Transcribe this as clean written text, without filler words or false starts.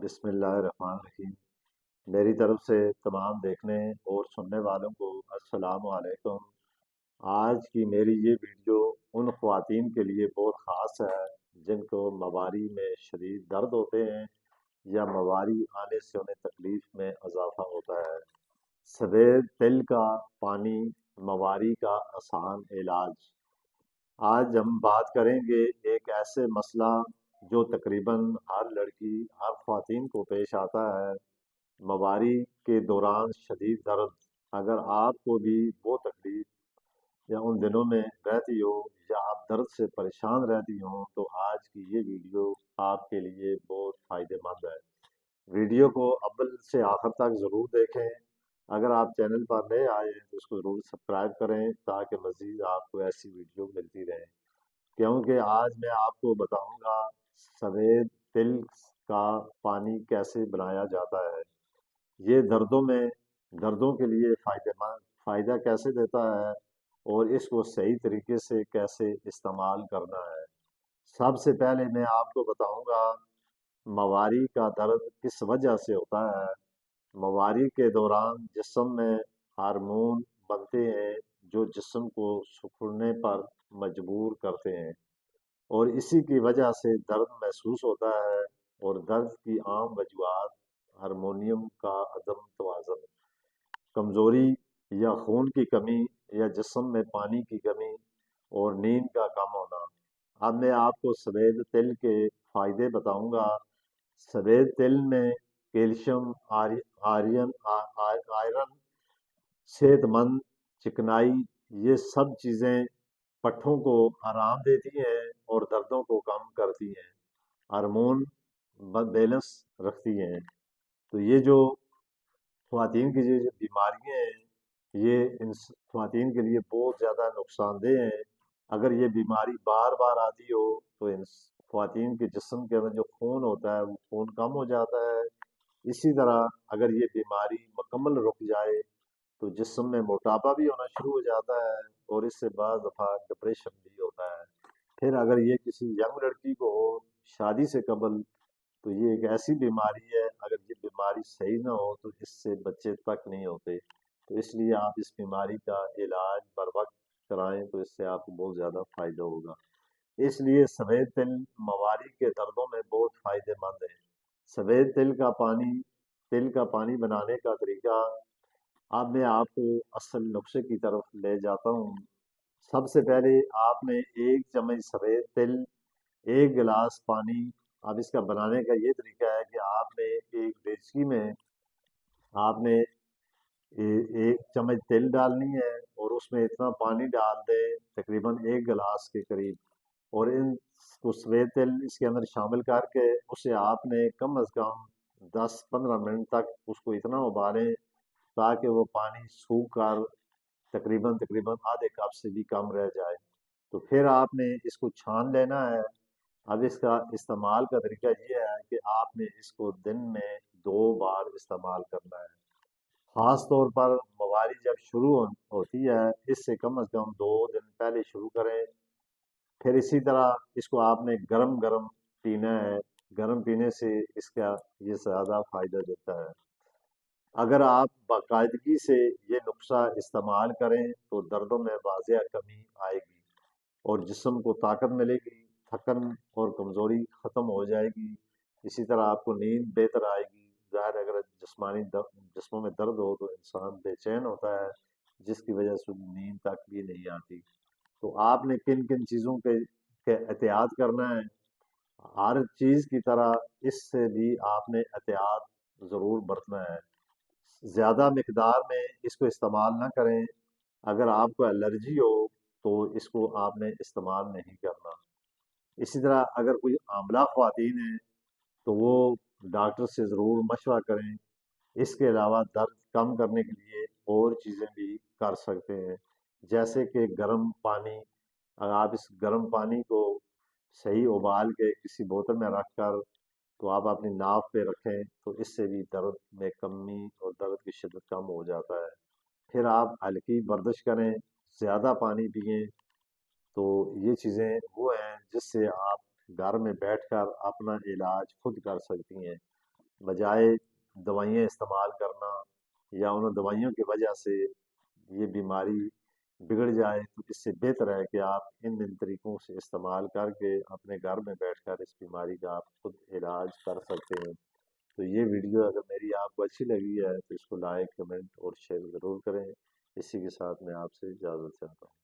बिस्मिल्लाहिर्रहमानिर्रहीम। मेरी तरफ से तमाम देखने और सुनने वालों को अस्सलाम वालेकुम। आज की मेरी ये वीडियो उन ख़वातीन के लिए बहुत ख़ास है जिनको मवारी में शदीद दर्द होते हैं या मवारी आने से उन्हें तकलीफ़ में इजाफ़ा होता है। सफ़ेद तिल का पानी मवारी का आसान इलाज। आज हम बात करेंगे एक ऐसे मसला जो तकरीबन हर लड़की हर ख़वातीन को पेश आता है, मवारी के दौरान शदीद दर्द। अगर आपको भी वो तकलीफ़ या उन दिनों में रहती हो या आप दर्द से परेशान रहती हो तो आज की ये वीडियो आपके लिए बहुत फ़ायदेमंद है। वीडियो को अव्वल से आखिर तक ज़रूर देखें। अगर आप चैनल पर नए आए हैं तो उसको ज़रूर सब्सक्राइब करें ताकि मज़ीद आपको ऐसी वीडियो मिलती रहे। क्योंकि आज मैं आपको बताऊंगा सफ़ेद तिल का पानी कैसे बनाया जाता है। ये दर्दों के लिए फ़ायदा कैसे देता है और इसको सही तरीके से कैसे इस्तेमाल करना है। सबसे पहले मैं आपको बताऊंगा मवारी का दर्द किस वजह से होता है। मवारी के दौरान जिस्म में हार्मोन बनते हैं जो जिस्म को सिकुड़ने पर मजबूर करते हैं और इसी की वजह से दर्द महसूस होता है। और दर्द की आम वजूहात हारमोनियम का अदम तवाज़ुन, कमज़ोरी या खून की कमी या जिस्म में पानी की कमी और नींद का कम होना। अब मैं आपको सफ़ेद तिल के फ़ायदे बताऊंगा। सफ़ेद तिल में कैल्शियम, आयरन, सेहतमंद चिकनाई, ये सब चीज़ें पट्ठों को आराम देती हैं और दर्दों को कम करती हैं। हार्मोन बैलेंस रखती हैं। तो ये जो ख़वातीन की जो बीमारियाँ हैं ये इन ख़वातीन के लिए बहुत ज़्यादा नुकसानदेह हैं। अगर ये बीमारी बार बार आती हो तो इन ख़वातीन के जिस्म के अंदर जो खून होता है वो खून कम हो जाता है। इसी तरह अगर ये बीमारी मुकम्मल रुक जाए तो जिस्म में मोटापा भी होना शुरू हो जाता है और इससे बाज़ दफ़ा डिप्रेशन भी होता है। फिर अगर ये किसी यंग लड़की को हो शादी से कबल तो ये एक ऐसी बीमारी है, अगर ये बीमारी सही ना हो तो इससे बच्चे तक नहीं होते। तो इसलिए आप इस बीमारी का इलाज बर वक्त कराएं तो इससे आपको बहुत ज़्यादा फ़ायदा होगा। इसलिए सफ़ेद तिल मवारी के दर्दों में बहुत फ़ायदेमंद है। सफ़ेद तिल का पानी बनाने का तरीका। अब मैं आपको असल नुस्खे की तरफ ले जाता हूँ। सबसे पहले आपने एक चम्मच सफ़ेद तिल, एक गिलास पानी। अब इसका बनाने का ये तरीका है कि आपने एक देचकी में आपने एक चम्मच तेल डालनी है और उसमें इतना पानी डाल दें तकरीबन एक गिलास के करीब। और इन को सफ़ेद तेल इसके अंदर शामिल करके उसे आपने कम अज़ कम 10-15 मिनट तक उसको इतना उबालें ताकि वो पानी सूख कर तकरीबन तकरीबन आधे कप से भी कम रह जाए। तो फिर आपने इसको छान लेना है। अब इसका इस्तेमाल का तरीका ये है कि आपने इसको दिन में 2 बार इस्तेमाल करना है। ख़ास तौर पर मवारी जब होती है इससे कम अज़ कम 2 दिन पहले शुरू करें। फिर इसी तरह इसको आपने गरम गरम पीना है। गरम पीने से इसका ये ज़्यादा फ़ायदा देता है। अगर आप बाकायदगी से ये नुस्खा इस्तेमाल करें तो दर्दों में वाज़िया कमी आएगी और जिस्म को ताकत मिलेगी, थकन और कमज़ोरी ख़त्म हो जाएगी। इसी तरह आपको नींद बेहतर आएगी। ज़ाहिर है अगर जिस्मों में दर्द हो तो इंसान बेचैन होता है जिसकी वजह से नींद तक भी नहीं आती। तो आपने किन किन चीज़ों के एहतियात करना है। हर चीज़ की तरह इससे भी आपने एहतियात ज़रूर बरतना है। ज़्यादा मिकदार में इसको इस्तेमाल ना करें। अगर आपको एलर्जी हो तो इसको आपने इस्तेमाल नहीं करना। इसी तरह अगर कोई आंवला ख़वातीन है तो वो डॉक्टर से ज़रूर मशवरा करें। इसके अलावा दर्द कम करने के लिए और चीज़ें भी कर सकते हैं, जैसे कि गर्म पानी। अगर आप इस गर्म पानी को सही उबाल के किसी बोतल में रख कर तो आप अपनी नाव पे रखें तो इससे भी दर्द में कमी और दर्द की शिद्दत कम हो जाता है। फिर आप हल्की वर्जिश करें, ज़्यादा पानी पिएं। तो ये चीज़ें वो हैं जिससे आप घर में बैठकर अपना इलाज खुद कर सकती हैं। بجائے دوائیاں استعمال کرنا یا ان دوائیوں کی وجہ سے یہ بیماری بگڑ جائے، تو اس سے بہتر ہے کہ آپ ان طریقوں سے استعمال کر کے اپنے گھر میں بیٹھ کر اس بیماری کا آپ خود علاج کر سکتے ہیں۔ تو یہ ویڈیو اگر میری آپ کو اچھی لگی ہے تو اس کو لائک، کمنٹ اور شیئر ضرور کریں۔ اسی کے ساتھ میں آپ سے اجازت چاہتا ہوں۔